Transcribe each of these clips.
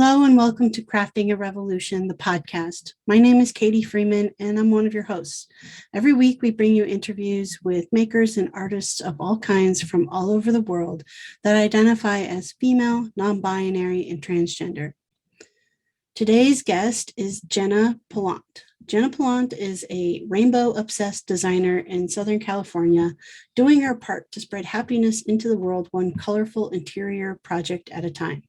Hello and welcome to Crafting a Revolution, the podcast. My name is Katie Freeman and I'm one of your hosts. Every week we bring you interviews with makers and artists of all kinds from all over the world that identify as female, non-binary, and transgender. Today's guest is Jenna Pilant. Jenna Pilant is a rainbow-obsessed designer in Southern California, doing her part to spread happiness into the world one colorful interior project at a time.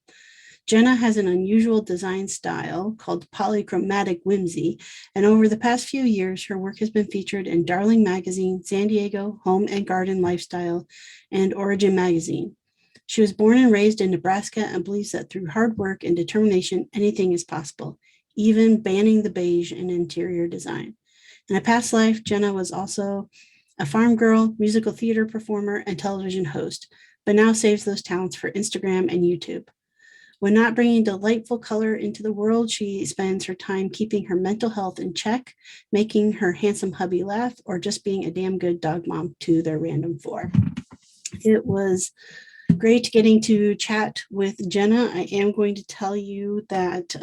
Jenna has an unusual design style called polychromatic whimsy, and over the past few years, her work has been featured in Darling Magazine, San Diego, Home and Garden Lifestyle, and Origin Magazine. She was born and raised in Nebraska and believes that through hard work and determination, anything is possible, even banning the beige in interior design. In a past life, Jenna was also a farm girl, musical theater performer, and television host, but now saves those talents for Instagram and YouTube. When not bringing delightful color into the world, she spends her time keeping her mental health in check, making her handsome hubby laugh, or just being a damn good dog mom to their random four. It was great getting to chat with Jenna. I am going to tell you that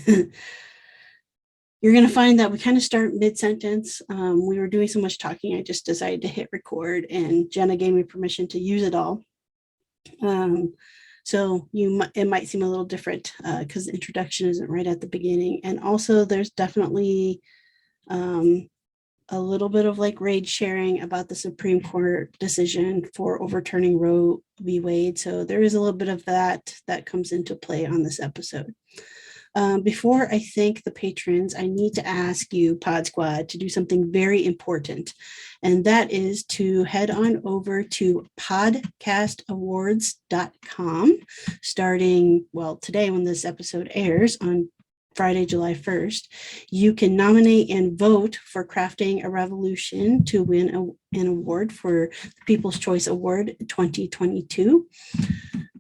you're going to find that we kind of start mid-sentence. We were doing so much talking, I just decided to hit record, and Jenna gave me permission to use it all. So it might seem a little different because the introduction isn't right at the beginning. And also there's definitely a little bit of like rage sharing about the Supreme Court decision for overturning Roe v. Wade. So there is a little bit of that comes into play on this episode. Before I thank the patrons, I need to ask you, Pod Squad, to do something very important. And that is to head on over to podcastawards.com starting, today when this episode airs on Friday, July 1st. You can nominate and vote for Crafting a Revolution to win an award for the People's Choice Award 2022.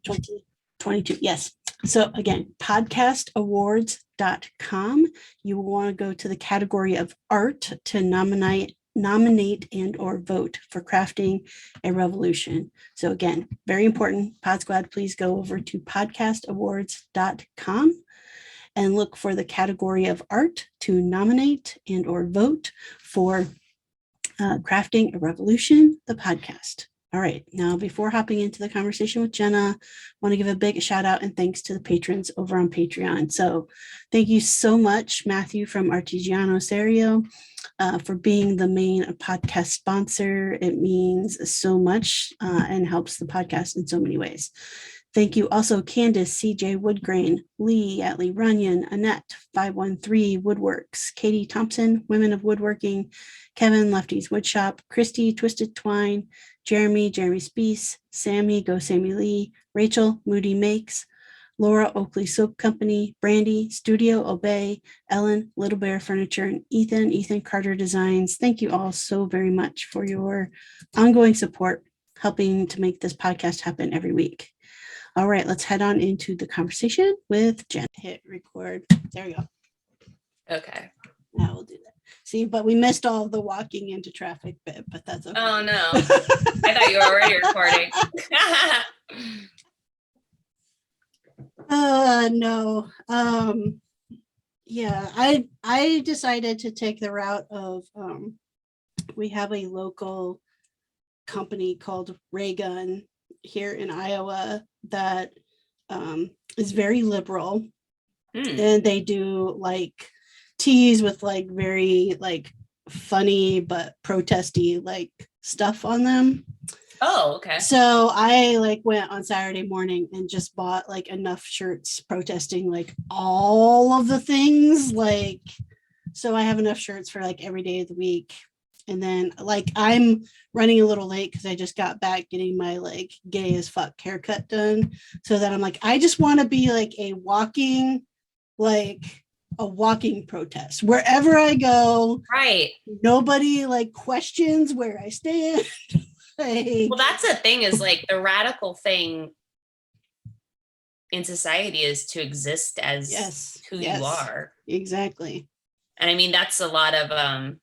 2022, yes. So again, podcastawards.com. You will want to go to the category of art to nominate and or vote for Crafting a Revolution. So again, very important. Pod Squad, please go over to podcastawards.com and look for the category of art to nominate and or vote for Crafting a Revolution, the podcast. All right, now before hopping into the conversation with Jenna, I want to give a big shout out and thanks to the patrons over on Patreon. So thank you so much, Matthew from Artigiano Serio, for being the main podcast sponsor. It means so much and helps the podcast in so many ways. Thank you also Candace, CJ Woodgrain, Lee at Lee Runyon, Annette, 513 Woodworks, Katie Thompson, Women of Woodworking, Kevin, Lefty's Woodshop, Christy, Twisted Twine, Jeremy Speece, Sammy, Go Sammy Lee, Rachel, Moody Makes, Laura, Oakley Soap Company, Brandy, Studio Obey, Ellen, Little Bear Furniture, and Ethan Carter Designs. Thank you all so very much for your ongoing support, helping to make this podcast happen every week. All right, let's head on into the conversation with Jen. Hit record. There we go. Okay. Now we'll do that. See, but we missed all of the walking into traffic bit, but that's okay. Oh, no. I thought you were already recording. No. Yeah, I decided to take the route of, we have a local company called Ray Gun here in Iowa that is very liberal, and they do like teas with like very like funny but protesty like stuff on them. Oh, okay. So I like went on Saturday morning and just bought like enough shirts protesting like all of the things, like, so I have enough shirts for like every day of the week. And then like I'm running a little late because I just got back getting my like gay as fuck haircut done. So that I'm like, I just want to be like a walking protest wherever I go. Right. Nobody like questions where I stand. Like, well, that's the thing is like the radical thing in society is to exist as who you are. Exactly. And I mean, that's a lot of, a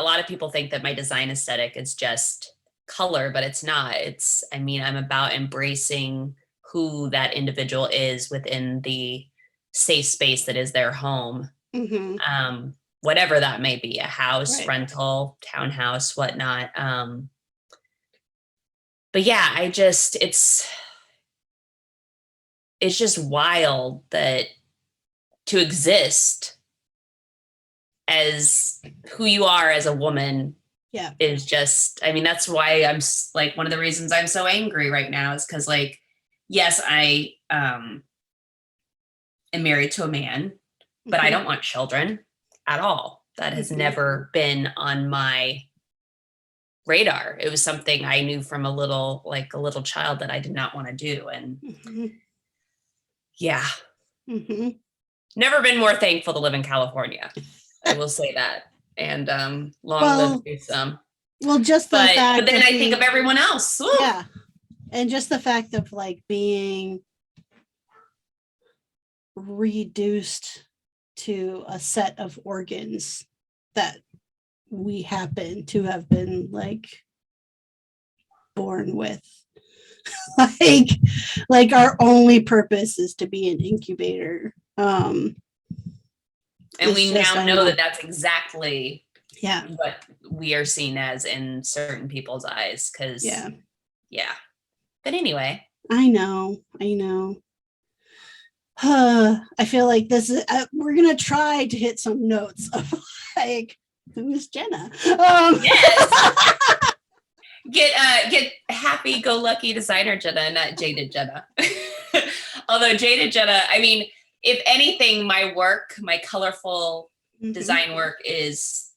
lot of people think that my design aesthetic is just color, but it's not. I'm about embracing who that individual is within the safe space that is their home. Whatever that may be, a house, rental, townhouse, whatnot. But yeah, it's just wild that to exist as who you are as a woman is just, I mean, that's why I'm like, one of the reasons I'm so angry right now is because, like, yes, I am married to a man, but I don't want children at all. That has never been on my radar. It was something I knew from a little child that I did not want to do. And never been more thankful to live in California. I will say that. And long live Newsom. Well, just the fact, but then I think of everyone else. Woo! Yeah, and just the fact of like being reduced to a set of organs that we happen to have been like born with. like our only purpose is to be an incubator. And we now know that that's exactly what we are seen as in certain people's eyes. Because but anyway, I know. I feel like this is we're gonna try to hit some notes of like, who's Jenna? Yes. Get happy-go-lucky designer Jenna, not jaded Jenna. Although jaded Jenna, I mean, if anything, my work, my colorful design work is,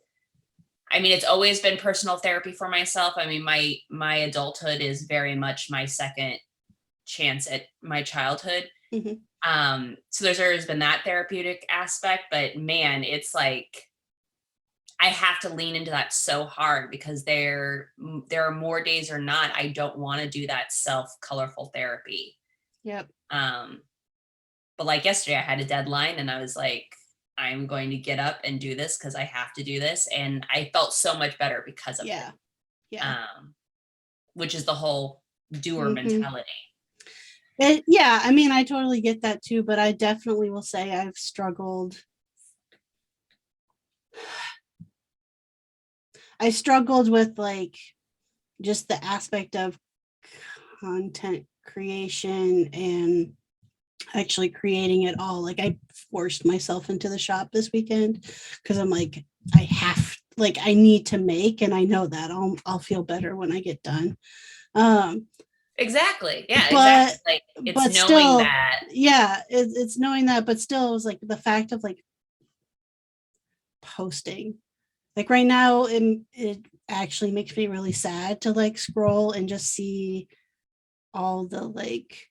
I mean, it's always been personal therapy for myself. I mean, my adulthood is very much my second chance at my childhood. So there's always been that therapeutic aspect, but man, it's like, I have to lean into that so hard because there are more days or not, I don't want to do that colorful therapy. Yep. But like yesterday I had a deadline and I was like, I'm going to get up and do this because I have to do this. And I felt so much better because of it. Yeah. Which is the whole doer mentality. I mean, I totally get that too, but I definitely will say I've struggled. I struggled with like just the aspect of content creation and actually creating it all. Like I forced myself into the shop this weekend because I'm like, I need to make, and I know that I'll feel better when I get done. Exactly. Yeah, exactly. Like, it's knowing still, that. Yeah, it's knowing that, but still it was like the fact of like posting. Like right now, it actually makes me really sad to like scroll and just see all the like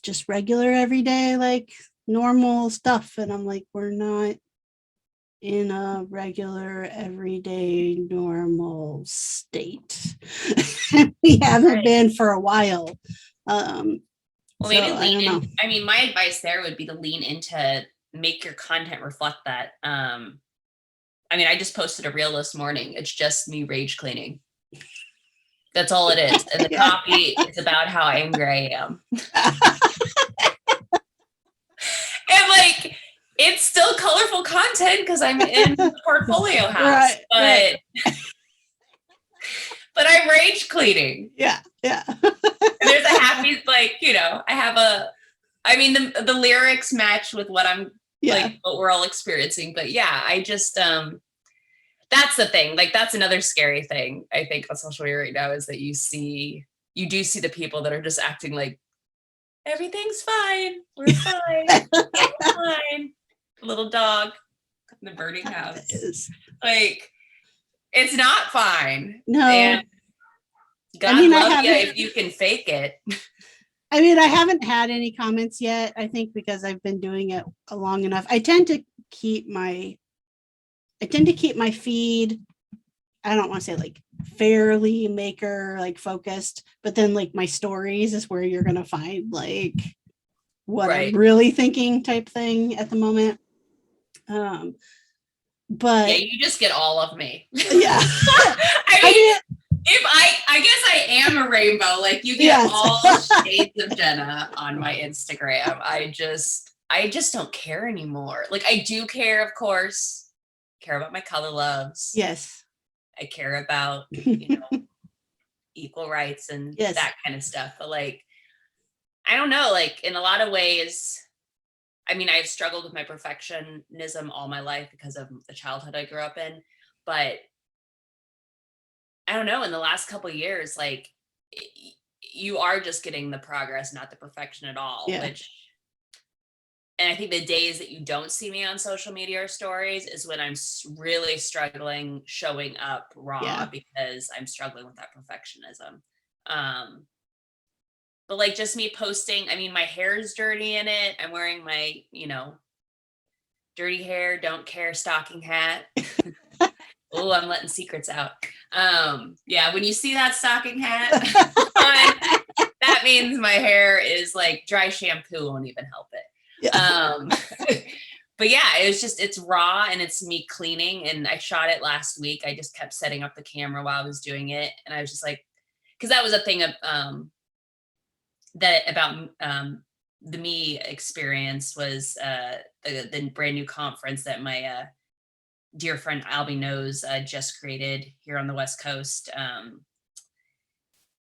just regular everyday like normal stuff, and I'm like, we're not in a regular everyday normal state. We haven't been for a while. Maybe lean in. I mean, my advice there would be to lean into, make your content reflect that. I mean, I just posted a reel this morning. It's just me rage cleaning. That's all it is. And the copy is about how angry I am. And like, it's still colorful content because I'm in the portfolio house. But I'm rage cleaning. Yeah. And there's a happy, like, you know, the lyrics match with what I'm like, what we're all experiencing. But yeah, I just, that's the thing. Like, that's another scary thing, I think, on social media right now is that you do see the people that are just acting like everything's fine. We're fine. We're fine. Little dog in the burning house. Like, it's not fine. No. And God love you if you can fake it. I mean, I haven't had any comments yet, I think, because I've been doing it long enough. I tend to keep my feed, I don't want to say like fairly maker like focused, but then like my stories is where you're going to find like what I'm really thinking type thing at the moment. But yeah, you just get all of me. Yeah. I mean, if I guess I am a rainbow. Like you get Yes. all shades of Jenna on my Instagram. I just don't care anymore. Like I do care, of course, care about my color loves. Yes. I care about, equal rights and Yes. that kind of stuff. But like, I don't know, like in a lot of ways, I mean, I've struggled with my perfectionism all my life because of the childhood I grew up in. But I don't know, in the last couple of years, like you are just getting the progress, not the perfection at all, Yeah. And I think the days that you don't see me on social media or stories is when I'm really struggling showing up raw because I'm struggling with that perfectionism. But like just me posting, I mean, my hair is dirty in it. I'm wearing my, dirty hair, don't care stocking hat. Oh, I'm letting secrets out. Yeah, when you see that stocking hat, that means my hair is like dry shampoo won't even help it. But yeah, it's raw and it's me cleaning, and I shot it last week. I just kept setting up the camera while I was doing it, and I was just like, because that was a thing of the me experience was the brand new conference that my dear friend Albie knows just created here on the West Coast.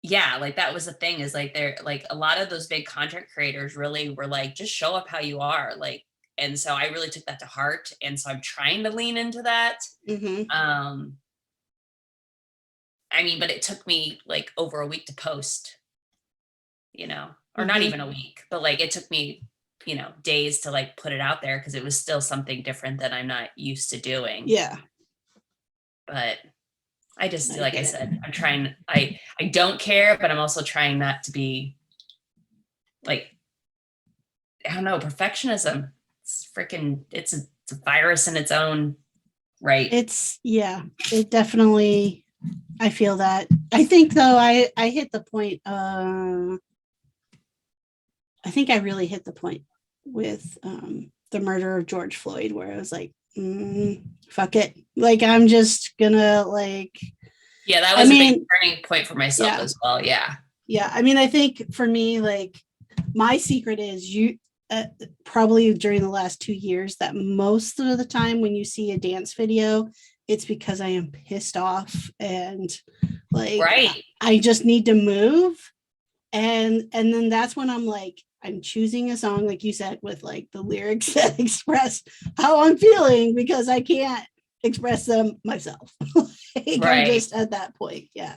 Yeah, like that was the thing, is like they're like a lot of those big content creators really were like, just show up how you are, like, and so I really took that to heart, and so I'm trying to lean into that. I mean, but it took me like over a week to post, or not even a week, but like it took me days to like put it out there because it was still something different that I'm not used to doing. Yeah. But I just, like I said, I'm trying, I don't care, but I'm also trying not to be like, I don't know, perfectionism. It's freaking, it's a virus in its own right. It definitely, I feel that. I think though, I hit the point, I think I really hit the point with the murder of George Floyd, where I was like, fuck it. Like, I'm just gonna like. Yeah, that was a big turning point for myself as well. Yeah. Yeah. I mean, I think for me, like, my secret is probably during the last 2 years that most of the time when you see a dance video, it's because I am pissed off and like, I just need to move. And then that's when I'm like, I'm choosing a song, like you said, with like the lyrics that express how I'm feeling, because I can't express them myself. I'm just at that point. Yeah.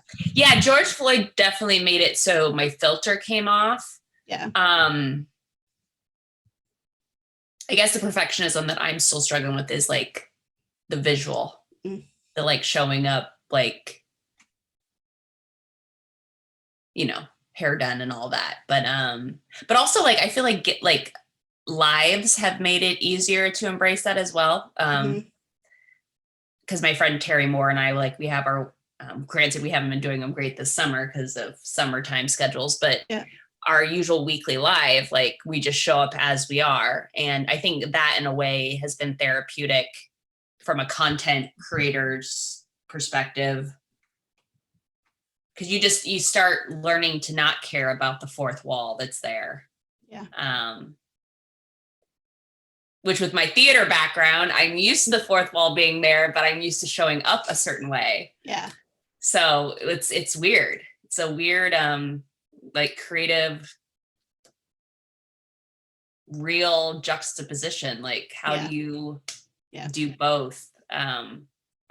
George Floyd definitely made it so my filter came off. I guess the perfectionism that I'm still struggling with is like the visual, the like showing up, like, hair done and all that. But also like, I feel like lives have made it easier to embrace that as well. Because my friend Terry Moore and I, like, we have our, granted, we haven't been doing them great this summer because of summertime schedules, but our usual weekly live, like, we just show up as we are. And I think that in a way has been therapeutic from a content creator's perspective. Because you start learning to not care about the fourth wall that's there. Which with my theater background, I'm used to the fourth wall being there, but I'm used to showing up a certain way. So it's weird. It's a weird, like creative, real juxtaposition. Like how do you do both? Or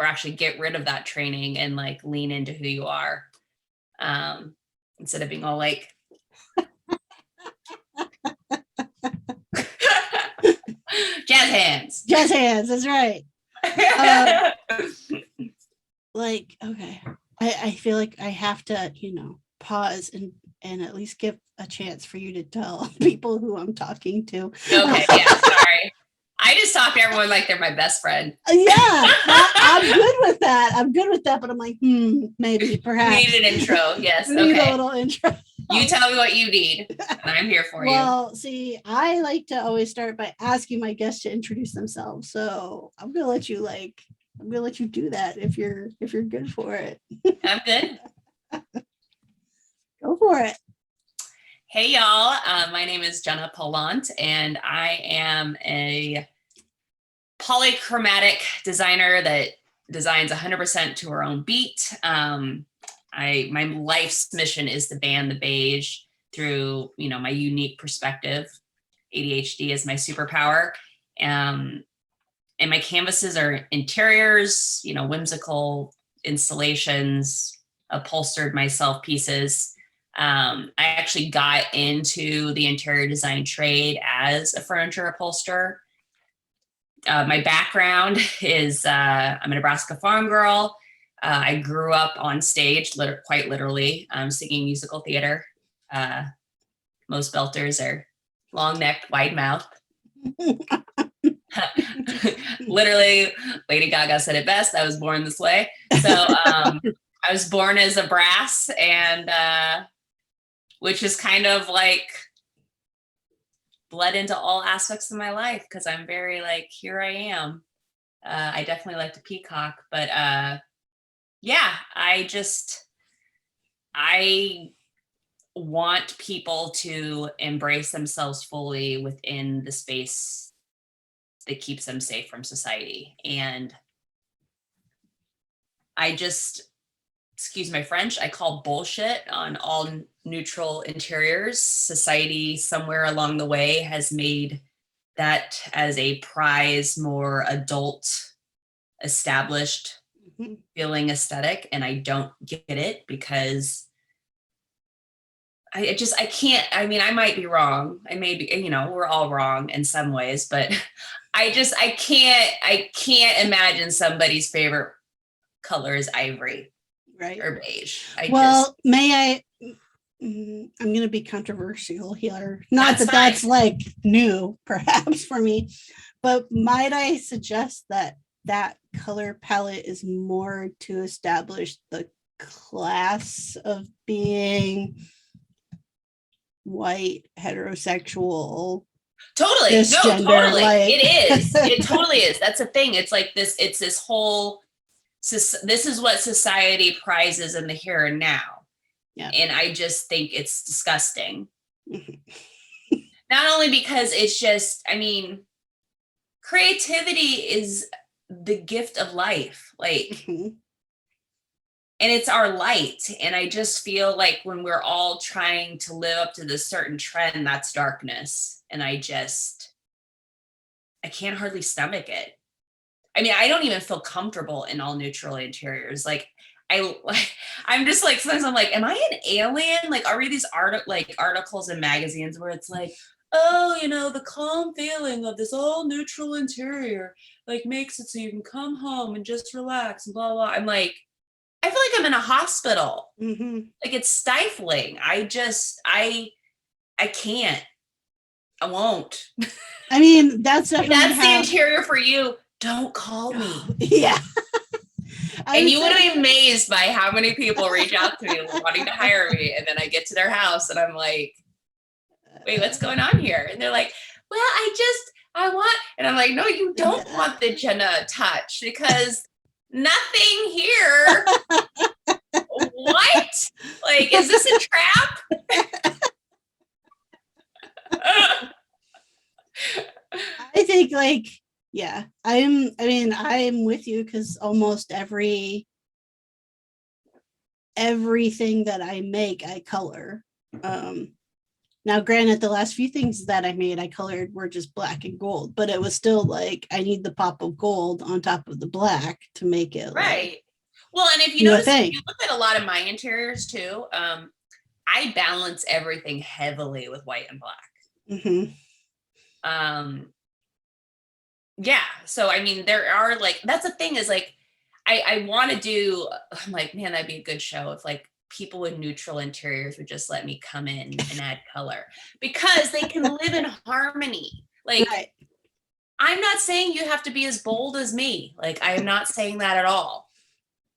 actually get rid of that training and like lean into who you are. Instead of being all like, jazz hands, that's right. Like, okay, I feel like I have to pause and at least give a chance for you to tell people who I'm talking to. Okay, sorry, I just talk to everyone like they're my best friend. I'm good with that, but I'm like, maybe, perhaps. We need an intro. Yes. We need a little intro. You tell me what you need, and I'm here for you. Well, see, I like to always start by asking my guests to introduce themselves. So I'm gonna let you do that if you're good for it. I'm good. for it. Hey, y'all. My name is Jenna Pilant, and I am a polychromatic designer that designs 100% to her own beat. My life's mission is to ban the beige through, my unique perspective. ADHD is my superpower. And my canvases are interiors, whimsical installations, upholstered myself pieces. I actually got into the interior design trade as a furniture upholsterer. My background is I'm a Nebraska farm girl. I grew up on stage, quite literally, singing musical theater. Most belters are long-necked, wide-mouthed. Literally, Lady Gaga said it best. I was born this way. So I was born as a brass, and which is kind of like bled into all aspects of my life because I'm very like, here I am. I definitely like to peacock, but yeah, I want people to embrace themselves fully within the space that keeps them safe from society. And I just, excuse my French, I call bullshit on all neutral interiors. Society somewhere along the way has made that as a prize, more adult, established feeling aesthetic. And I don't get it because I can't, I might be wrong. I may be, we're all wrong in some ways, but I can't imagine somebody's favorite color is ivory. Right. Or beige. I'm going to be controversial here. Not that's like new, perhaps, for me, but might I suggest that color palette is more to establish the class of being white, heterosexual. Totally. Cisgender, no, totally. It is. It totally is. That's the thing. It's like this whole, this is what society prizes in the here and now. Yeah. And I just think it's disgusting. Not only because it's just, creativity is the gift of life. Like, and it's our light. And I just feel like when we're all trying to live up to this certain trend, that's darkness. And I can't hardly stomach it. I don't even feel comfortable in all neutral interiors. Like, I'm just like, sometimes I'm like, am I an alien? Like, I'll read these articles in magazines where it's like, oh, the calm feeling of this all neutral interior, like, makes it so you can come home and just relax and blah, blah. I'm like, I feel like I'm in a hospital. Like, it's stifling. I can't. I won't. That's definitely the interior for you. Don't call me. Yeah. And you would be amazed by how many people reach out to me wanting to hire me. And then I get to their house and I'm like, wait, what's going on here? And they're like, well, I want, and I'm like, no, you don't want the Jenna touch because nothing here. What? Like, is this a trap? I think yeah, I'm with you because almost everything that I make, I color. Now, granted, the last few things that I made, I colored were just black and gold, but it was still like, I need the pop of gold on top of the black to make it right. Well, and if you notice, if you look at a lot of my interiors too, I balance everything heavily with white and black. Yeah. So, there are that's the thing is like, I want to do, I'm like, man, that'd be a good show if like people with neutral interiors would just let me come in and add color because they can live in harmony. Like, right. I'm not saying you have to be as bold as me. Like, I am not saying that at all,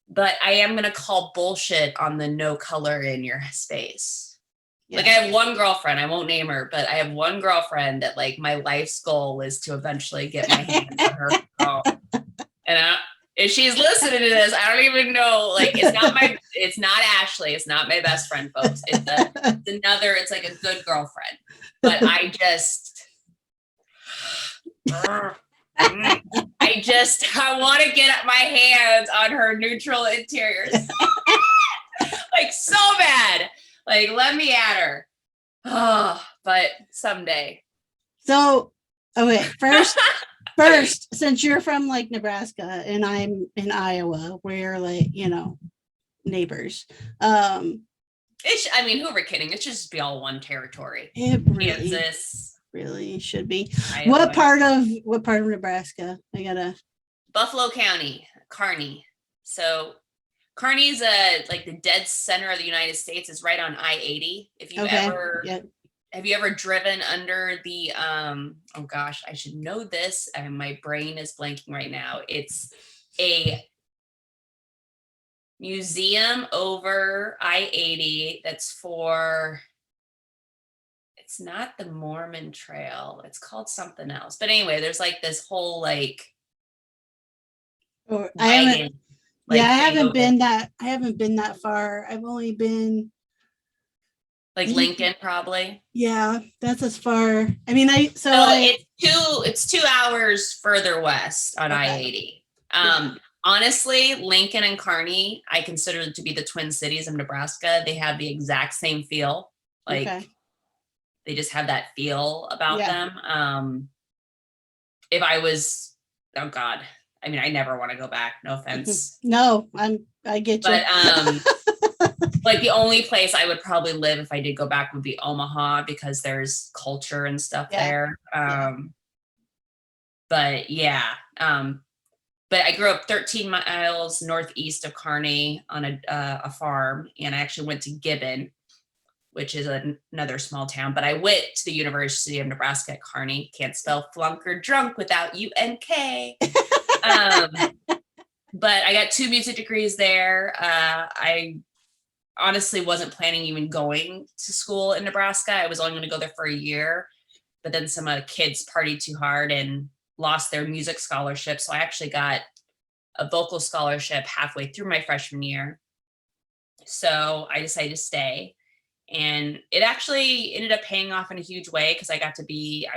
but I am going to call bullshit on the no color in your space. Yeah. Like, I have one girlfriend, I won't name her, but I have one girlfriend that like my life's goal is to eventually get my hands on her phone. And If she's listening to this, I don't even know. Like, it's not Ashley. It's not my best friend, folks. It's like a good girlfriend. But I want to get my hands on her neutral interiors. Like, so bad. Like, let me at her. Oh, but someday. So, okay, first, since you're from like Nebraska and I'm in Iowa, we're like, neighbors. I mean, who are we kidding? It should just be all one territory. It Kansas really should be. Iowa. What part of Nebraska? Buffalo County, Kearney. So Kearney's like the dead center of the United States. Is right on I-80. Have you ever driven under the oh gosh, I should know this, and my brain is blanking right now. It's a museum over I-80 that's it's not the Mormon Trail. It's called something else. But anyway, there's like this whole like I haven't been that far. I've only been like Lincoln, probably. Yeah, that's as far. I mean, it's 2 hours further west on I-80. Honestly, Lincoln and Kearney, I consider them to be the twin cities of Nebraska. They have the exact same feel. Like they just have that feel about them. If I was, oh God, I mean, I never want to go back. No offense. No, I get you. But like the only place I would probably live if I did go back would be Omaha, because there's culture and stuff there. But yeah. But I grew up 13 miles northeast of Kearney on a farm, and I actually went to Gibbon, which is another small town. But I went to the University of Nebraska at Kearney. Can't spell flunk or drunk without UNK. But I got 2 music degrees there. I honestly wasn't planning even going to school in Nebraska. I was only going to go there for a year, but then some kids partied too hard and lost their music scholarship. So I actually got a vocal scholarship halfway through my freshman year. So I decided to stay, and it actually ended up paying off in a huge way, because I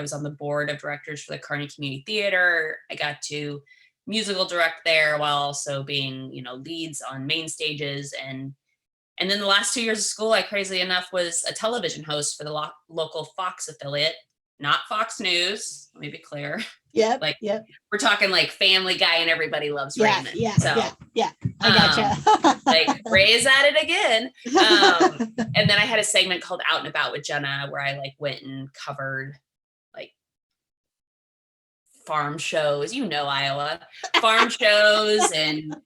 was on the board of directors for the Kearney Community Theater. I got to musical direct there while also being, leads on main stages. And then the last 2 years of school, I crazily enough was a television host for the local Fox affiliate, not Fox News. Let me be clear. Yeah. We're talking like Family Guy and Everybody Loves Raymond. Yeah. I gotcha. Like Ray's at it again. And then I had a segment called Out and About with Jenna, where I like went and covered like farm shows, Iowa, farm shows and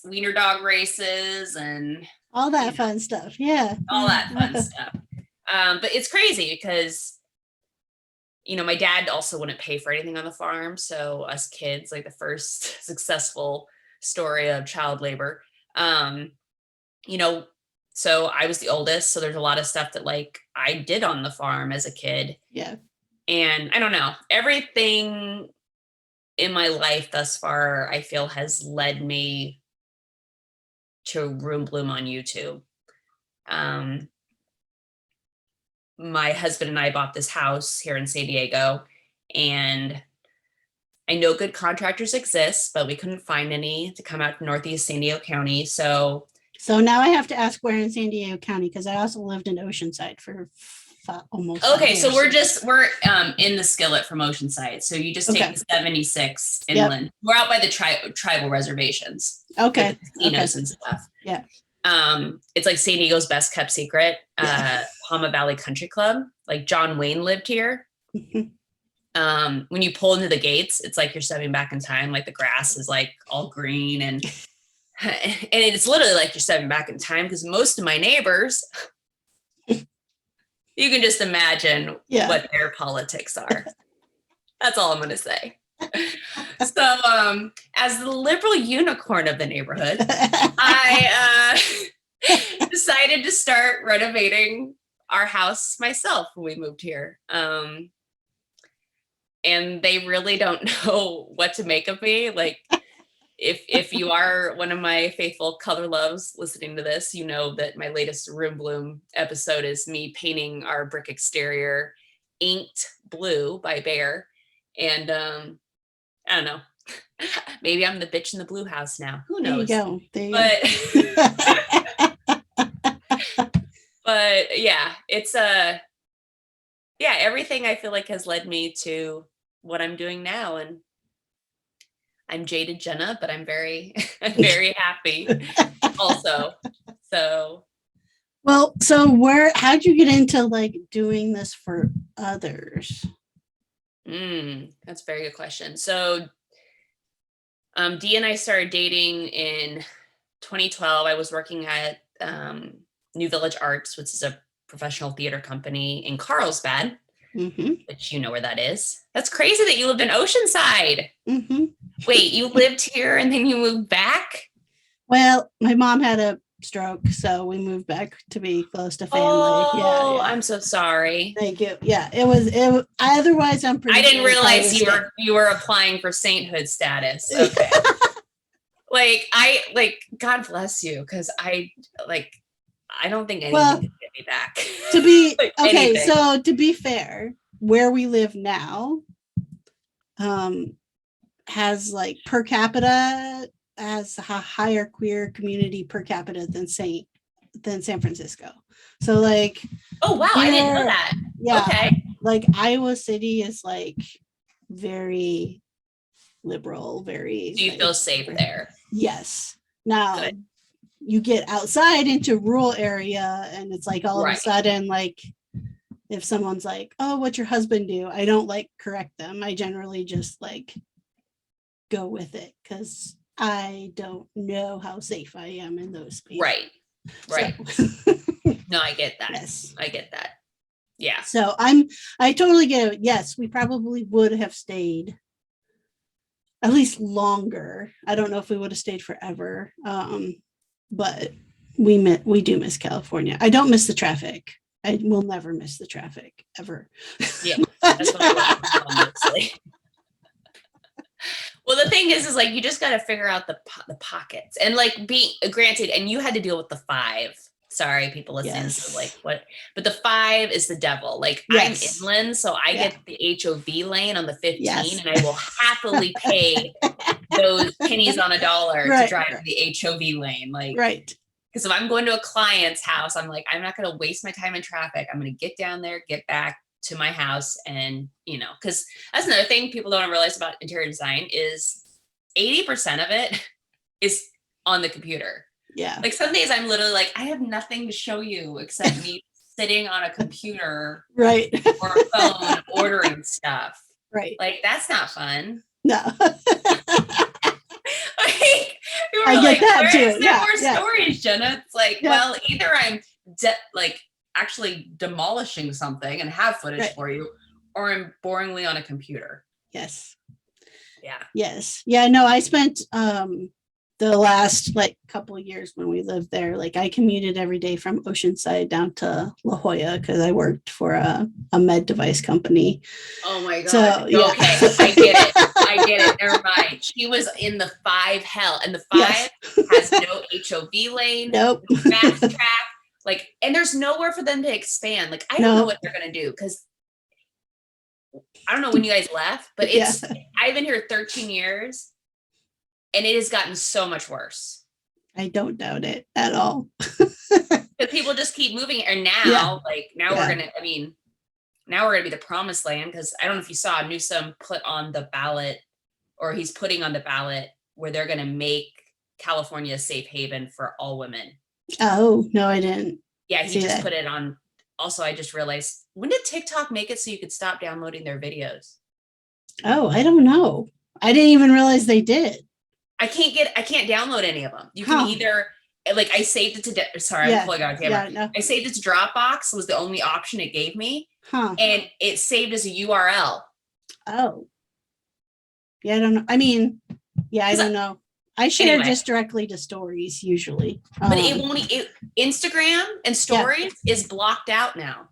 wiener dog races and all that fun stuff. Yeah. All that fun stuff. But it's crazy because, my dad also wouldn't pay for anything on the farm. So us kids, like the first successful story of child labor, so I was the oldest. So there's a lot of stuff that like I did on the farm as a kid. Yeah. And I don't know, everything in my life thus far, I feel has led me to Room Bloom on YouTube. My husband and I bought this house here in San Diego, and I know good contractors exist, but we couldn't find any to come out to Northeast San Diego County. So now I have to ask where in San Diego County, because I also lived in Oceanside for almost. Okay, so we're in the skillet from Oceanside. So you just take the 76 inland. Yep. We're out by the tribal reservations. Okay. Casinos and stuff. Yeah. It's like San Diego's best kept secret. Hama Valley Country Club. Like John Wayne lived here. When you pull into the gates, it's like you're stepping back in time. Like the grass is like all green and it's literally like you're stepping back in time, because most of my neighbors, you can just imagine what their politics are. That's all I'm going to say. So, as the liberal unicorn of the neighborhood, I decided to start renovating our house myself when we moved here. And they really don't know what to make of me. Like, if you are one of my faithful color loves listening to this, you know that my latest Room Bloom episode is me painting our brick exterior inked blue by Bear. And I don't know. Maybe I'm the bitch in the blue house now. Who knows? There you go. But yeah, it's everything I feel like has led me to what I'm doing now. And I'm jaded Jenna, but I'm very, very happy also. So. Well, so how'd you get into like doing this for others? That's a very good question. So Dee and I started dating in 2012. I was working at New Village Arts, which is a professional theater company in Carlsbad, which you know where that is. That's crazy that you lived in Oceanside. Wait, you lived here and then you moved back? Well, my mom had a stroke, so we moved back to be close to family. Oh, yeah. I'm so sorry. Thank you. Yeah, it was. Otherwise, I'm pretty. I didn't realize you were applying for sainthood status. Okay. God bless you, because I don't think anything can get me back. To be okay, so to be fair, where we live now, has like per capita has a higher queer community per capita than San Francisco. So like, oh wow, I didn't know that. Yeah. Okay. Like Iowa City is like very liberal, very. Do you feel safe there? Yes. Now you get outside into rural area and it's like all of a sudden, like if someone's like, oh, what's your husband do? I don't like correct them. I generally just like go with it because I don't know how safe I am in those spaces. Right. So. No, I get that. Yes. I get that. Yeah. So I totally get it. Yes, we probably would have stayed at least longer. I don't know if we would have stayed forever. But we do miss California. I don't miss the traffic. I will never miss the traffic ever. Yeah. That's what I want, honestly. Well, the thing is like you just got to figure out the pockets and like being granted, and you had to deal with the 5. Sorry, people listening to like what, but the 5 is the devil. Like I'm inland, so I get the HOV lane on the 15, and I will happily pay those pennies on a dollar to drive the HOV lane. Like because if I'm going to a client's house, I'm like, I'm not going to waste my time in traffic. I'm going to get down there, get back to my house, and because that's another thing people don't realize about interior design is 80% of it is on the computer. Yeah. Like some days I'm literally like, I have nothing to show you except me sitting on a computer or a phone ordering stuff. Like that's not fun. No. I get that too. Yeah. More stories, Jenna. It's like, well, either I'm actually demolishing something and have footage for you, or I'm boringly on a computer. Yes. Yeah. Yes. Yeah. No, I spent the last like couple of years when we lived there, like I commuted every day from Oceanside down to La Jolla because I worked for a med device company. Oh my God. So, okay. I get it. Never mind. She was in the 5 hell, and the 5 has no HOV lane, no fast track. Like, and there's nowhere for them to expand. Like, I don't know what they're going to do because I don't know when you guys left, but I've been here 13 years. And it has gotten so much worse. I don't doubt it at all. But people just keep moving. And now, now we're going to be the promised land. Because I don't know if you saw Newsom put on the ballot, or he's putting on the ballot where they're going to make California a safe haven for all women. Oh, no, I didn't. Yeah, he just put it on. Also, I just realized, when did TikTok make it so you could stop downloading their videos? Oh, I don't know. I didn't even realize they did. I can't download any of them. You can either, like, I saved it to, I'm pulling out camera. No. I saved it to Dropbox, was the only option it gave me. And it saved as a URL. Oh. Yeah, I don't know. I mean, I don't know. I share just directly to stories usually. But it won't, Instagram and stories is blocked out now.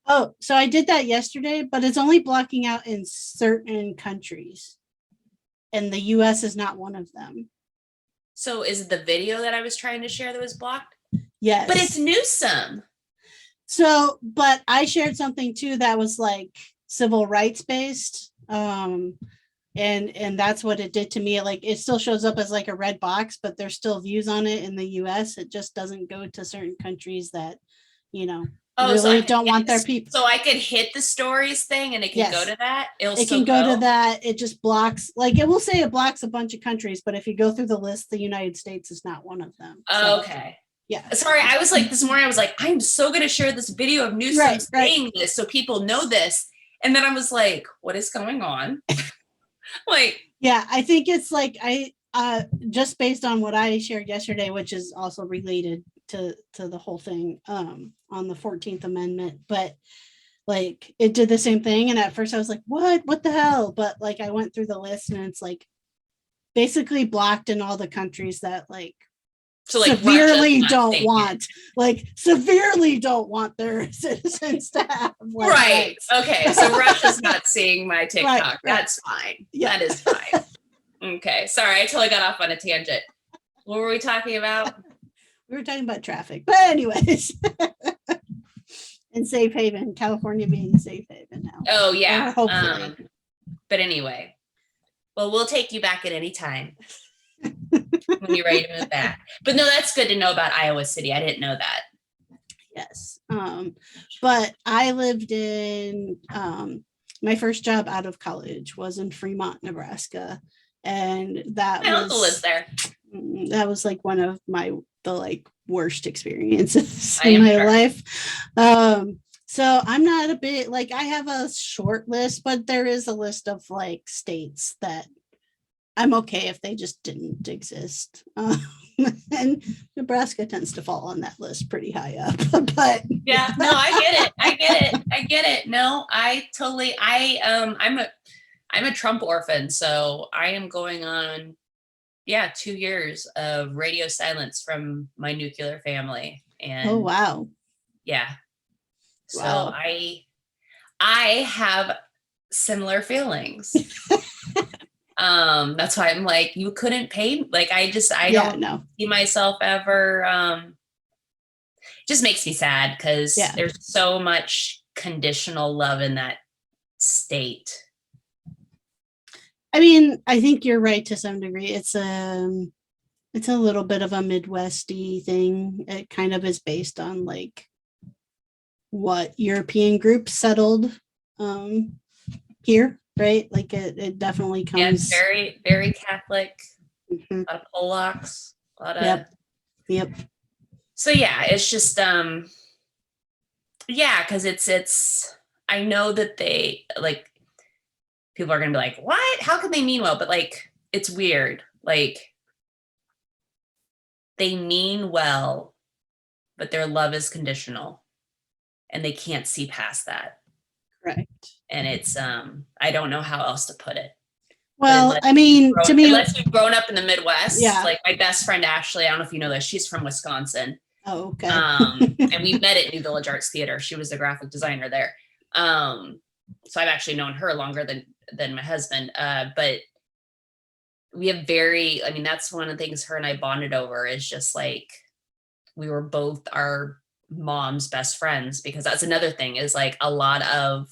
Oh, so I did that yesterday, but it's only blocking out in certain countries. And the US is not one of them. So is it the video that I was trying to share that was blocked? Yes. But it's Newsom. So, but I shared something too that was like civil rights based. And that's what it did to me. Like it still shows up as like a red box, but there's still views on it in the US. It just doesn't go to certain countries that, really don't want their people. So I could hit the stories thing and it can go to that. It can go to that. It just blocks, like it will say it blocks a bunch of countries, but if you go through the list, the United States is not one of them. So, okay. Yeah. Sorry, I was like this morning, I was like, I'm so going to share this video of Newsom saying this so people know this. And then I was like, what is going on? Like, yeah, I think it's like just based on what I shared yesterday, which is also related to the whole thing on the 14th Amendment, but like it did the same thing. And at first I was like, what the hell? But like I went through the list and it's like basically blocked in all the countries that like severely don't want their citizens to have rights. Okay, so Russia's not seeing my TikTok. That's fine. Yeah. That is fine. Okay, sorry, I totally got off on a tangent. What were we talking about? We were talking about traffic, but anyways. In Safe Haven, California being safe haven now. Oh yeah, hopefully. But anyway, well, we'll take you back at any time when you're ready to move back. But no, that's good to know about Iowa City. I didn't know that. Yes. But I lived in my first job out of college was in Fremont, Nebraska. And my uncle lives there. That was like one of the like worst experiences in my life. So I'm not a bit like I have a short list, but there is a list of like states that I'm okay if they just didn't exist. And Nebraska tends to fall on that list pretty high up. But yeah, no, I get it. No, I'm a Trump orphan, so I am going on 2 years of radio silence from my nuclear family. And oh wow. Yeah. So wow. I have similar feelings. That's why I'm like, you couldn't pay. Like, I don't see myself ever. Just makes me sad because there's so much conditional love in that state. I mean, I think you're right to some degree. It's a little bit of a Midwesty thing. It kind of is based on like what European groups settled here, right? Like it definitely comes. Yeah, it's very, very Catholic. Mm-hmm. A lot of Polacks. A lot of. Yep. So yeah, it's just because it's. I know that they like. People are going to be like, what? How can they mean well? But like, it's weird. Like, they mean well, but their love is conditional and they can't see past that. Right. And it's, I don't know how else to put it. Well, I mean, to me, unless you've grown up in the Midwest, like my best friend, Ashley, I don't know if you know this, she's from Wisconsin. Oh, okay. And we met at New Village Arts Theater. She was the graphic designer there. So I've actually known her longer than my husband. But we have that's one of the things her and I bonded over is just like, we were both our mom's best friends, because that's another thing is like a lot of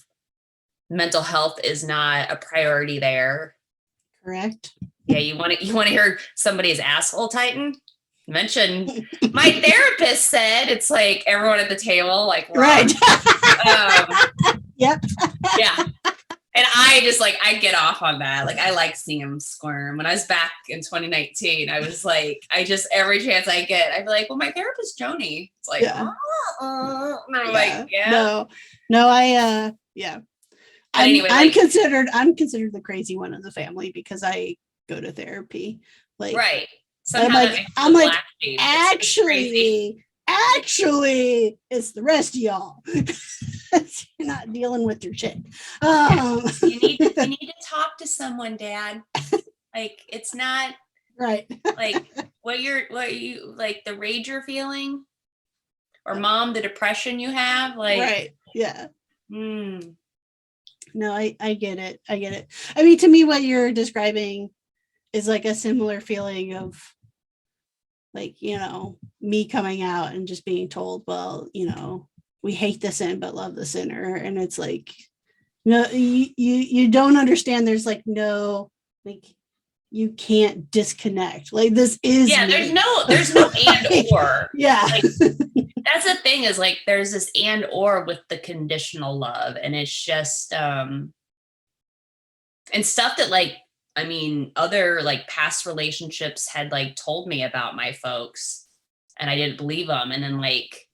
mental health is not a priority there. Correct. Yeah. You want to hear somebody's asshole tighten? Mention my therapist said. It's like everyone at the table, like, right. Yep. Yeah. And I just like, I get off on that. Like, I like seeing him squirm. When I was back in 2019, I was like, every chance I get, I'd be like, well, my therapist, Joni. It's like, and I'm like, No, anyway, I'm considered the crazy one of the family because I go to therapy. Like, right. I'm like, actually, it's the rest of y'all. You're not dealing with your shit. You need to talk to someone, Dad. Like, it's not right. Like what you like the rage you're feeling, or Mom, the depression you have. Like, right. Yeah. No, I get it. I mean, to me, what you're describing is like a similar feeling of like, me coming out and just being told, well, we hate the sin but love the sinner. And it's like, no, you don't understand. There's like no, like, you can't disconnect. Like, this is yeah, me. there's no and or. Yeah. Like, that's the thing, is like there's this and or with the conditional love, and it's just and stuff that, like, I mean, other like past relationships had like told me about my folks, and I didn't believe them. And then like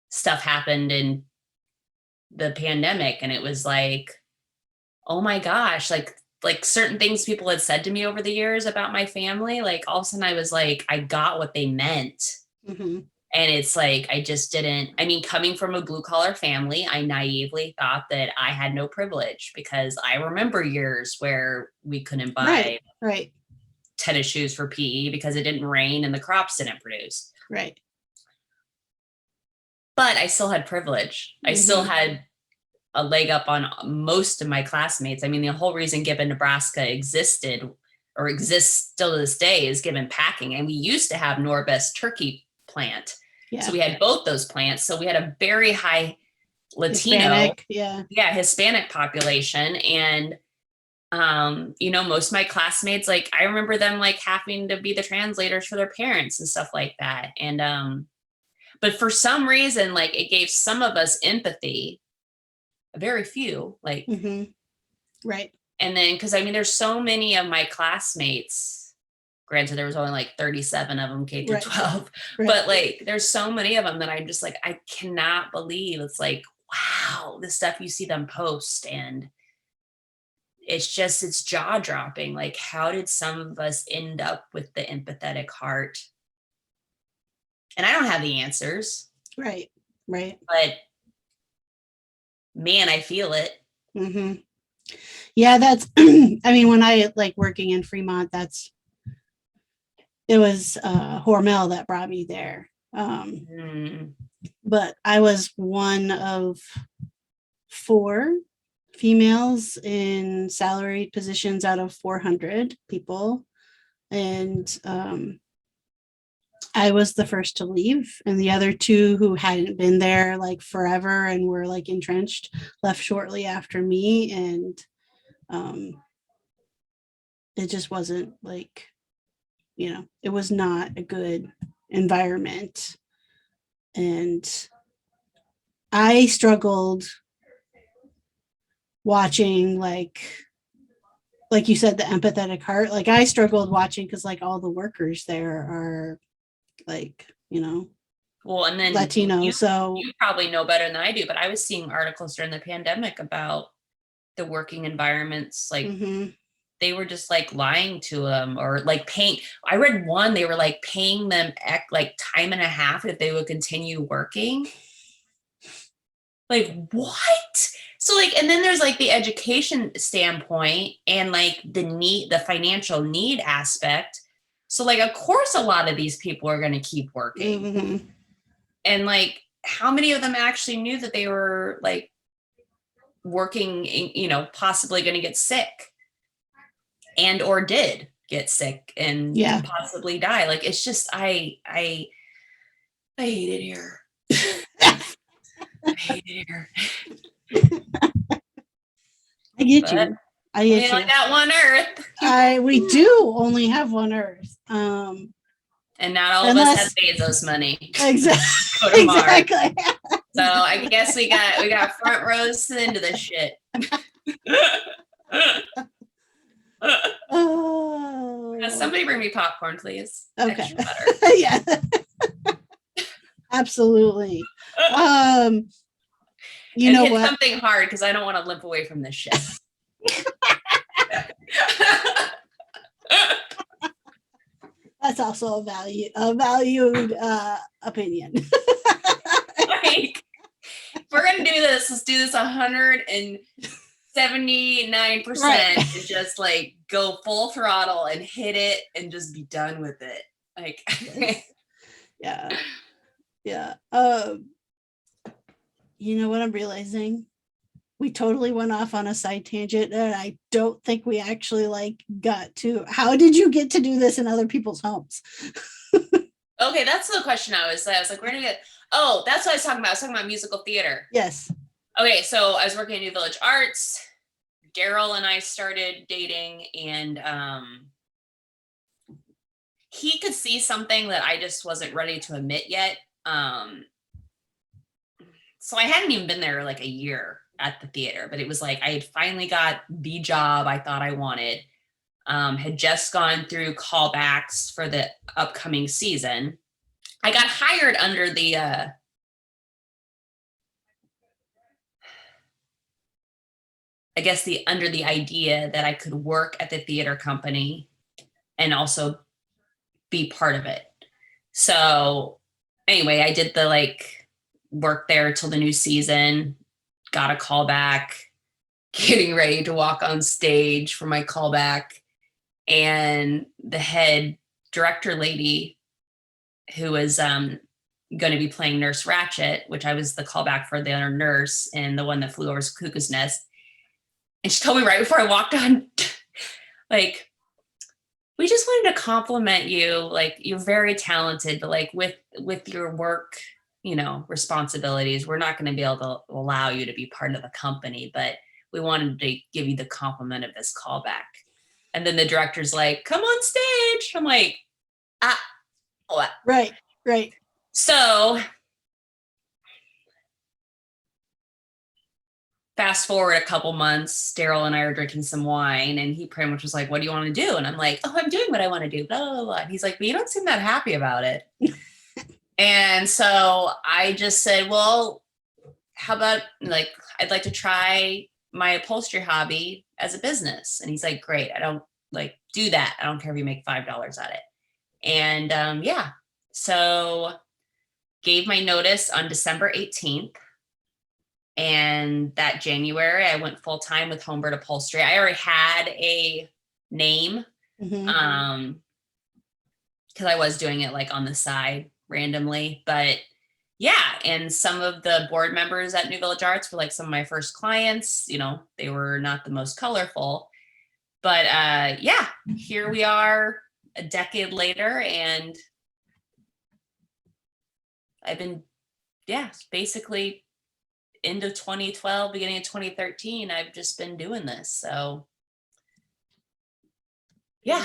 stuff happened in the pandemic, and it was like, oh my gosh, like certain things people had said to me over the years about my family, like all of a sudden I was like, I got what they meant. Mm-hmm. And it's like, I just didn't, I mean, coming from a blue collar family, I naively thought that I had no privilege, because I remember years where we couldn't buy right tennis shoes for PE because it didn't rain and the crops didn't produce. right But I still had privilege. I still had a leg up on most of my classmates. I mean, the whole reason Gibbon, Nebraska existed or exists still to this day is Gibbon packing. And we used to have Norbest turkey plant. Yeah. So we had both those plants. So we had a very high Latino, Hispanic population. And, most of my classmates, like, I remember them like having to be the translators for their parents and stuff like that. And, but for some reason, like, it gave some of us empathy, very few, like, right. And then, because I mean, there's so many of my classmates. Granted, there was only like 37 of them, K through 12, but like, there's so many of them that I'm just like, I cannot believe it's like, wow, the stuff you see them post, and it's jaw dropping. Like, how did some of us end up with the empathetic heart? And I don't have the answers. Right. But man, I feel it. Yeah, that's, I mean, when I like working in Fremont, it was Hormel that brought me there. But I was one of 4 females in salaried positions out of 400 people. And I was the first to leave, and the other 2 who hadn't been there like forever and were like entrenched left shortly after me. And it just wasn't like, it was not a good environment. And I struggled watching, like you said, the empathetic heart. Like, I struggled watching because like all the workers there are like, well, and then Latino. So you probably know better than I do, but I was seeing articles during the pandemic about the working environments. Like, they were just like lying to them, or like paying. I read one, they were like paying them like time and a half if they would continue working. Like, what? So like, and then there's like the education standpoint and like the financial need aspect. So like, of course, a lot of these people are going to keep working. And like, how many of them actually knew that they were like working, possibly going to get sick, and or did get sick and possibly die? Like, it's just, I hate it here. I hate it here. I get you. I get you. We only got one Earth. We do only have one Earth. And not all of us have Bezos money. Exactly. Exactly. So I guess we got front rows into this shit. Oh. Somebody bring me popcorn, please. Okay. Yeah. Absolutely. You know what? Something hard, because I don't want to limp away from this shit. That's also a valued opinion. Like, if we're gonna do this, let's do this 179%, and just like go full throttle and hit it and just be done with it. Like, yeah. You know what I'm realizing? We totally went off on a side tangent, and I don't think we actually like got to, how did you get to do this in other people's homes? Okay, that's the question I was like, where did it? Oh, that's what I was talking about. I was talking about musical theater. Yes. Okay, so I was working at New Village Arts. Daryl and I started dating, and he could see something that I just wasn't ready to admit yet. So I hadn't even been there like a year at the theater, but it was like I had finally got the job I thought I wanted. Had just gone through callbacks for the upcoming season. I got hired under the under the idea that I could work at the theater company and also be part of it. So anyway, I did the like work there till the new season, got a call back, getting ready to walk on stage for my callback. And the head director lady, who was going to be playing Nurse Ratchet, which I was the callback for the other nurse and the one that flew over Cuckoo's Nest. And she told me right before I walked on, like, we just wanted to compliment you. Like, you're very talented, but like with your work, responsibilities, we're not going to be able to allow you to be part of the company, but we wanted to give you the compliment of this callback. And then the director's like, come on stage. I'm like, what? Right. So fast forward a couple months, Daryl and I are drinking some wine, and he pretty much was like, what do you want to do? And I'm like, oh, I'm doing what I want to do, blah, blah, blah. And he's like, but you don't seem that happy about it. And so I just said, well, how about like, I'd like to try my upholstery hobby as a business. And he's like, great. I don't like do that. I don't care if you make $5 at it. And yeah, so gave my notice on December 18th. And that January, I went full time with Homebird Upholstery. I already had a name, because I was doing it like on the side randomly. But yeah, and some of the board members at New Village Arts were like some of my first clients. They were not the most colorful, but yeah, here we are a decade later, and I've been, basically into 2012, beginning of 2013, I've just been doing this. So yeah.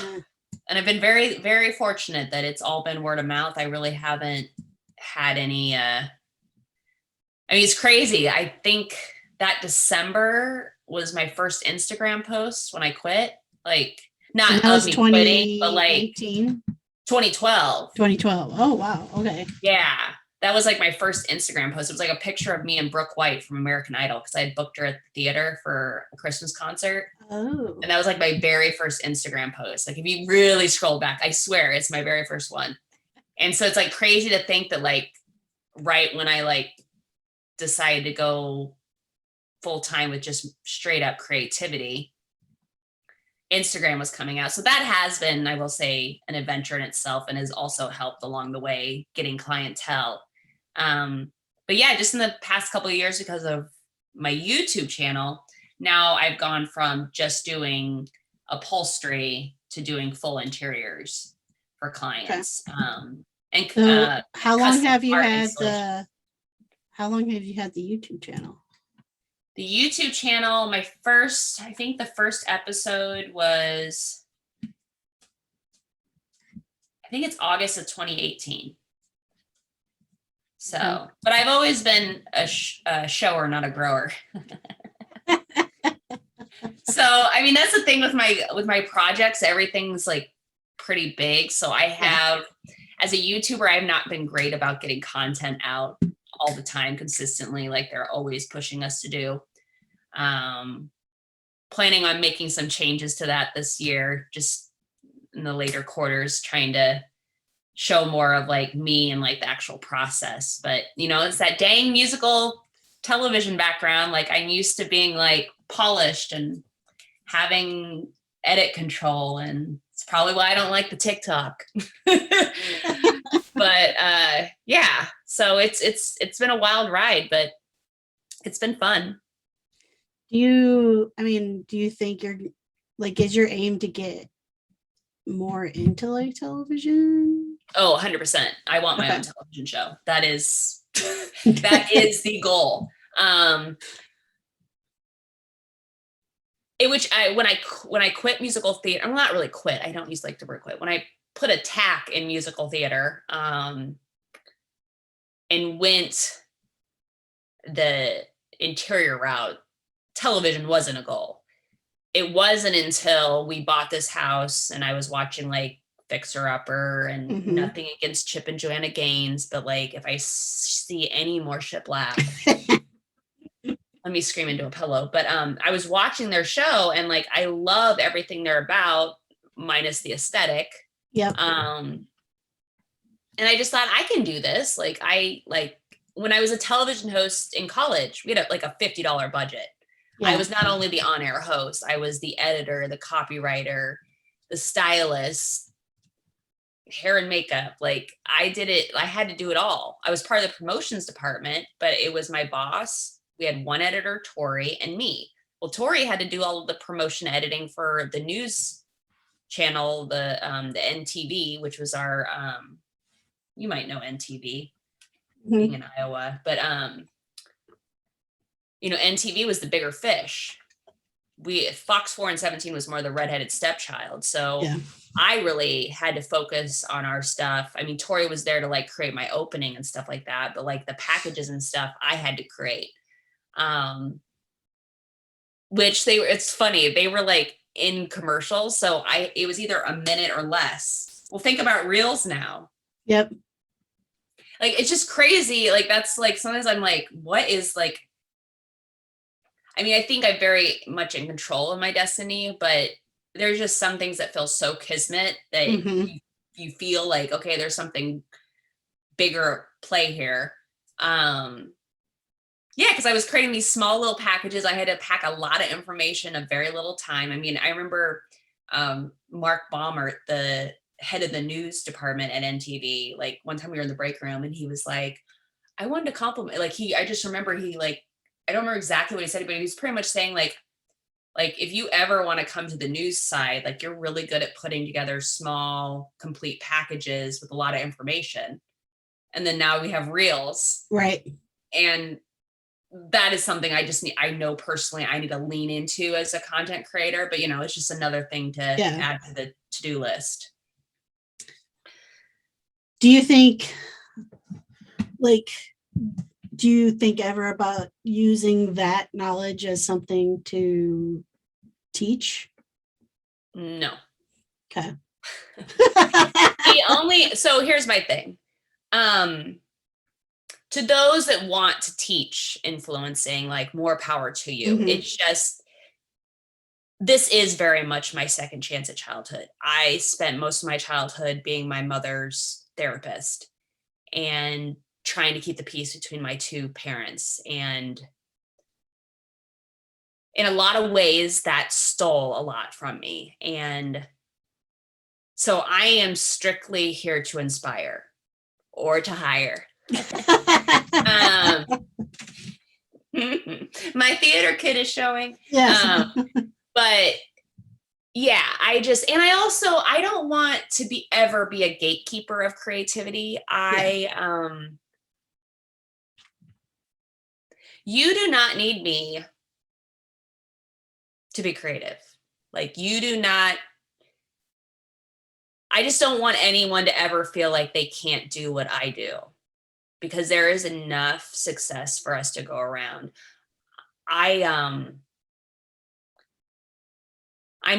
And I've been very, very fortunate that it's all been word of mouth. I really haven't had any, it's crazy. I think that December was my first Instagram post when I quit. Like, not of me quitting, but like 2012. 2012. Oh, wow. Okay. Yeah. That was like my first Instagram post. It was like a picture of me and Brooke White from American Idol, because I had booked her at the theater for a Christmas concert. Oh. And that was like my very first Instagram post. Like, if you really scroll back, I swear it's my very first one. And so it's like crazy to think that like right when I like decided to go full time with just straight up creativity, Instagram was coming out. So that has been, I will say, an adventure in itself, and has also helped along the way getting clientele. But yeah, just in the past couple of years, because of my YouTube channel, now I've gone from just doing upholstery to doing full interiors for clients. Okay. So how long have you had the YouTube channel? The YouTube channel, I think the first episode was, I think it's August of 2018. So, okay. But I've always been a shower, not a grower. So, that's the thing with my projects, everything's like pretty big. So I have, as a YouTuber, I've not been great about getting content out all the time consistently, like they're always pushing us to do. Planning on making some changes to that this year, just in the later quarters, trying to show more of like me and like the actual process. But it's that dang musical television background. Like, I'm used to being like polished and having edit control, and it's probably why I don't like the TikTok. But yeah, so it's been a wild ride, but it's been fun. Do you think is your aim to get more into like television? Oh, 100%. I want my Okay. own television show. That is that is the goal. When I quit musical theater, I'm not really quit. I don't use like the word quit. When I put a tack in musical theater, and went the interior route, television wasn't a goal. It wasn't until we bought this house and I was watching like Fixer Upper, and Mhm. nothing against Chip and Joanna Gaines, but like if I see any more shiplap, let me scream into a pillow. But I was watching their show and like I love everything they're about, minus the aesthetic. Yep. And I just thought I can do this. Like when I was a television host in college, we had like a $50 budget. Yeah. I was not only the on-air host, I was the editor, the copywriter, the stylist, hair and makeup. Like I did it. I had to do it all. I was part of the promotions department, but it was my boss. We had one editor, Tori, and me. Well, Tori had to do all of the promotion editing for the news channel, the NTV, which was our you might know NTV, being in Iowa, but NTV was the bigger fish. Fox 4 and 17 was more the redheaded stepchild. So Yeah. I really had to focus on our stuff. I mean, Tori was there to like create my opening and stuff like that, but like the packages and stuff I had to create. Which it's funny, they were like in commercials. So it was either a minute or less. Well, think about reels now. Yep. Like, it's just crazy. Like, that's like, sometimes I'm like, what is like, I mean, I think I'm very much in control of my destiny, but there's just some things that feel so kismet that you feel like, okay, there's something bigger play here. Yeah, because I was creating these small little packages. I had to pack a lot of information in a very little time. I mean, I remember Mark Baumert, the head of the news department at NTV, like one time we were in the break room and he was like, I wanted to compliment, like I just remember he like, I don't remember exactly what he said, but he was pretty much saying like if you ever want to come to the news side, like you're really good at putting together small, complete packages with a lot of information. And then now we have reels. Right. And that is something I know personally I need to lean into as a content creator, but it's just another thing to add to the to-do list. Do you think ever about using that knowledge as something to teach? No. Okay. So here's my thing. To those that want to teach influencing, like more power to you. It's just, this is very much my second chance at childhood. I spent most of my childhood being my mother's therapist and trying to keep the peace between my two parents. And in a lot of ways that stole a lot from me. And so I am strictly here to inspire or to hire. My theater kid is showing. Yes. But yeah, I don't want to ever be a gatekeeper of creativity. You do not need me to be creative. Like I just don't want anyone to ever feel like they can't do what I do, because there is enough success for us to go around. I'm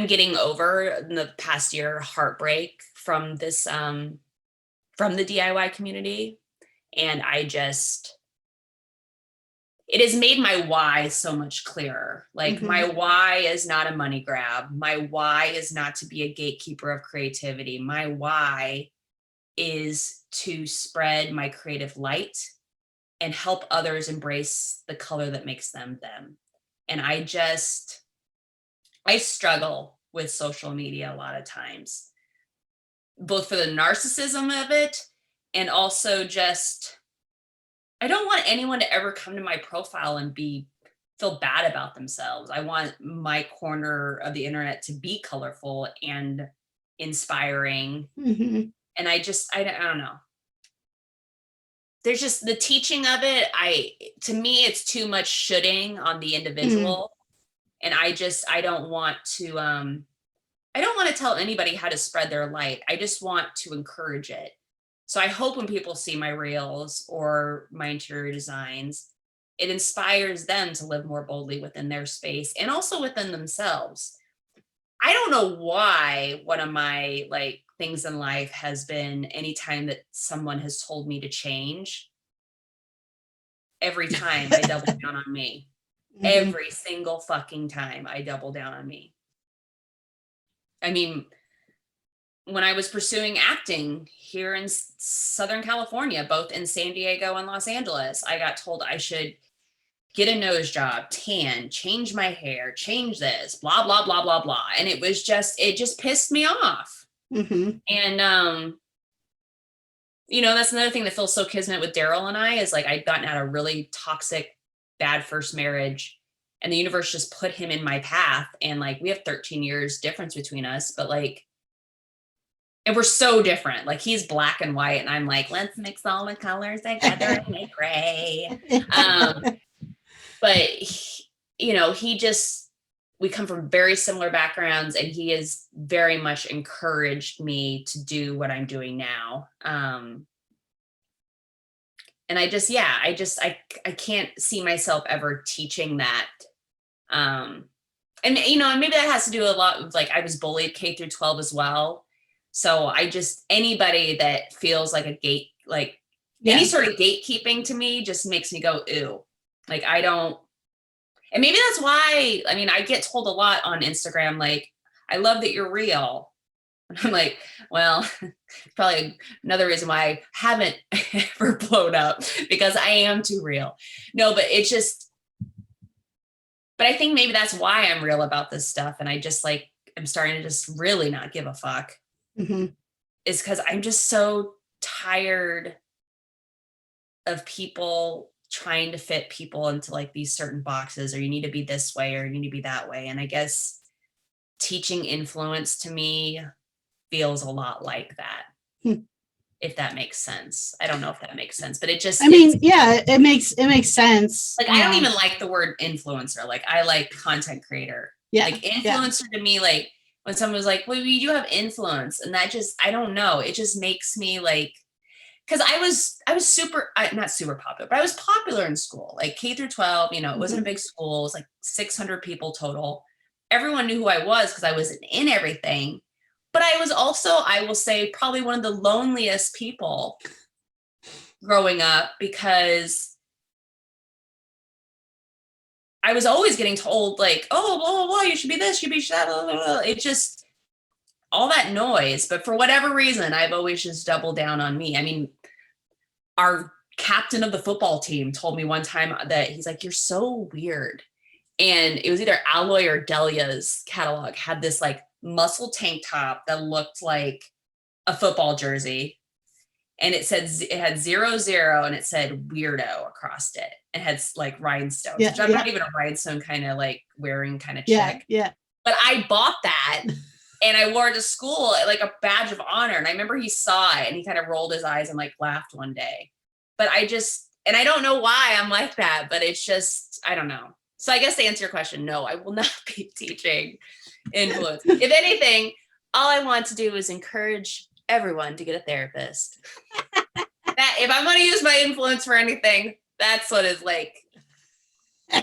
getting over in the past year heartbreak from this from the DIY community, and it has made my why so much clearer. Like my why is not a money grab. My why is not to be a gatekeeper of creativity. My why is to spread my creative light and help others embrace the color that makes them them. And I struggle with social media a lot of times, both for the narcissism of it and also just, I don't want anyone to ever come to my profile and feel bad about themselves. I want my corner of the internet to be colorful and inspiring And I don't know. There's just the teaching of it. To me, it's too much shoulding on the individual. And I don't want to tell anybody how to spread their light. I just want to encourage it. So I hope when people see my reels or my interior designs, it inspires them to live more boldly within their space and also within themselves. I don't know why one of my like things in life has been anytime that someone has told me to change, every time I double down on me. Every single fucking time I double down on me. I mean, when I was pursuing acting here in Southern California, both in San Diego and Los Angeles, I got told I should get a nose job, tan, change my hair, change this, blah, blah, blah, blah, blah. And it just pissed me off. And, that's another thing that feels so kismet with Daryl and I is like, I'd gotten out of a really toxic, bad first marriage, and the universe just put him in my path. And like, we have 13 years difference between us, but like, and we're so different. Like he's black and white and I'm like, let's mix all the colors together and make gray. But we come from very similar backgrounds, and he has very much encouraged me to do what I'm doing now. And I can't see myself ever teaching that. And maybe that has to do a lot with like, I was bullied K through 12 as well. So anybody that feels like any sort of gatekeeping to me just makes me go, ew. Like and maybe that's why, I get told a lot on Instagram, like, I love that you're real. And I'm like, well, probably another reason why I haven't ever blown up, because I am too real. No, but but I think maybe that's why I'm real about this stuff. And I just I'm starting to just really not give a fuck. Is because I'm just so tired of people trying to fit people into like these certain boxes, or you need to be this way or you need to be that way. And I guess teaching influence to me feels a lot like that. If that makes sense. I don't know if that makes sense, but it makes sense. Like, I don't even like the word influencer. Like, I like content creator. Like influencer to me, like when someone was like, well, you do have influence, and that just, I don't know. It just makes me like, because I was not super popular, but I was popular in school, like K through 12, it wasn't a big school. It was like 600 people total. Everyone knew who I was because I was in everything. But I was also, I will say, probably one of the loneliest people growing up, because I was always getting told like, oh, blah, blah, blah, you should be this, you should be that, blah, blah, blah. It just, all that noise. But for whatever reason, I've always just doubled down on me. Our captain of the football team told me one time that he's like, you're so weird. And it was either Alloy or Delia's catalog had this like muscle tank top that looked like a football jersey. And it had 00 and it said weirdo across it. It had like rhinestones, which I'm not even a rhinestone kind of like wearing kind of chick. But I bought that and I wore it to school like a badge of honor. And I remember he saw it and he kind of rolled his eyes and like laughed one day. But I don't know why I'm like that, but it's just, I don't know. So I guess to answer your question, no, I will not be teaching influence. If anything, all I want to do is encourage everyone to get a therapist. That if I'm going to use my influence for anything, that's what is like.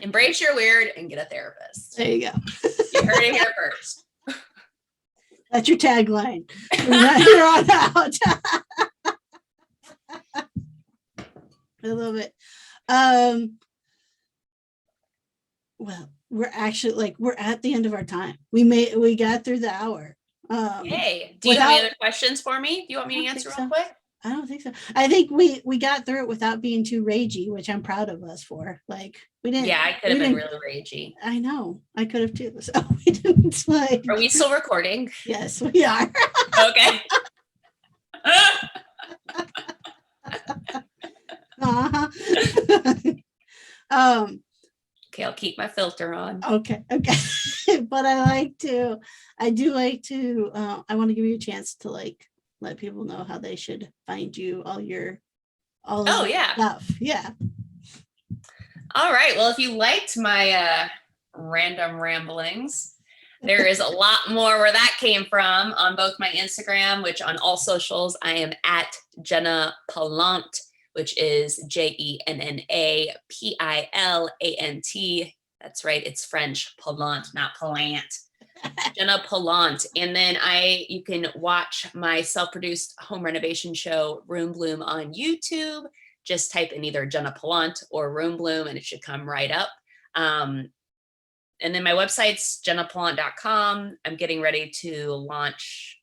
Embrace your weird and get a therapist. There you go. You heard it here first. That's your tagline. You're on out. I love it. Well, we're actually we're at the end of our time. We got through the hour. Hey, do you have any other questions for me? Do you want me to answer real quick? I don't think so. I think we got through it without being too ragey, which I'm proud of us for. Like we didn't. Yeah, I could have been really ragey. I know. I could have too. So we didn't Are we still recording? Yes, we are. Okay. Okay, I'll keep my filter on. Okay. But I want to give you a chance to let people know how they should find you, all your yeah. stuff. Yeah. All right. Well, if you liked my random ramblings, there is a lot more where that came from on both my Instagram, which on all socials, I am at Jenna Pilant, which is JennaPilant. That's right. It's French, Pilant, not Pilant. Jenna Pilant. And then you can watch my self-produced home renovation show, Room Bloom, on YouTube. Just type in either Jenna Pilant or Room Bloom and it should come right up. And then my website's jennapilant.com. I'm getting ready to launch.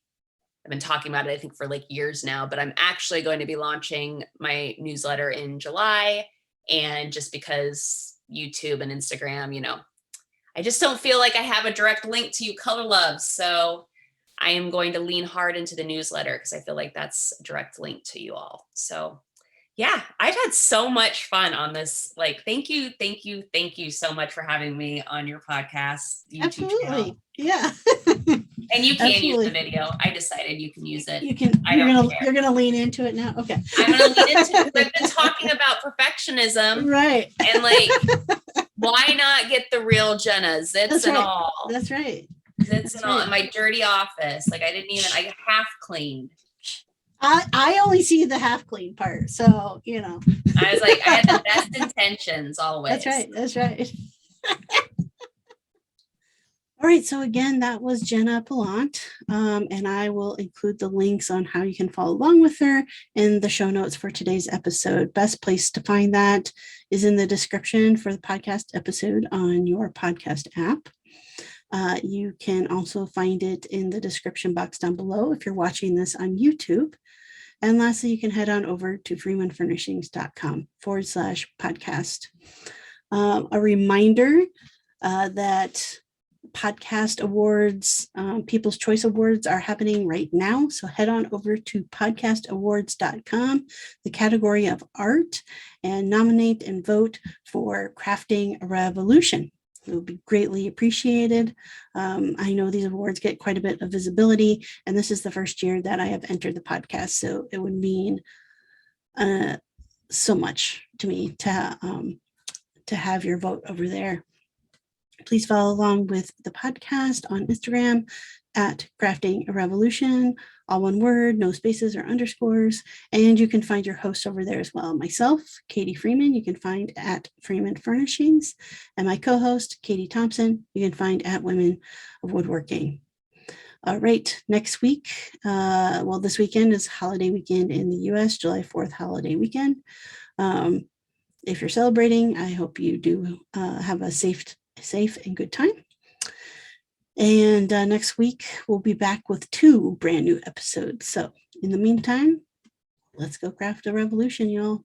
I've been talking about it, I think, for like years now, but I'm actually going to be launching my newsletter in July. And just because YouTube and Instagram, I just don't feel like I have a direct link to you color loves. So I am going to lean hard into the newsletter because I feel like that's a direct link to you all. So yeah, I've had so much fun on this. Like, thank you so much for having me on your podcast. Absolutely. Channel. Yeah. And you can use the video. I decided you can use it. You can. You're gonna lean into it now. Okay. I'm gonna lean into it. I've been talking about perfectionism, right? And like, why not get the real Jenna? Zits and all. That's right. Zits and all in my dirty office. Like I half cleaned. I only see the half clean part. So, I was like, I had the best intentions always. That's right. All right. So again, that was Jenna Pilant. And I will include the links on how you can follow along with her in the show notes for today's episode. Best place to find that is in the description for the podcast episode on your podcast app. You can also find it in the description box down below if you're watching this on YouTube. And lastly, you can head on over to freemanfurnishings.com/podcast. A reminder that podcast awards, People's Choice Awards are happening right now. So head on over to podcastawards.com, the category of art, and nominate and vote for Crafting a Revolution. It will be greatly appreciated. I know these awards get quite a bit of visibility, and this is the first year that I have entered the podcast, so it would mean so much to me to have your vote over there. Please follow along with the podcast on Instagram at Crafting a Revolution, all one word, no spaces or underscores. And you can find your host over there as well. Myself, Katie Freeman, you can find at Freeman Furnishings, and my co-host, Katie Thompson, you can find at Women of Woodworking. All right, next week, this weekend is holiday weekend in the US, July 4th holiday weekend. If you're celebrating, I hope you do have a safe and good time. And next week, we'll be back with 2 brand new episodes. So in the meantime, let's go craft a revolution, y'all.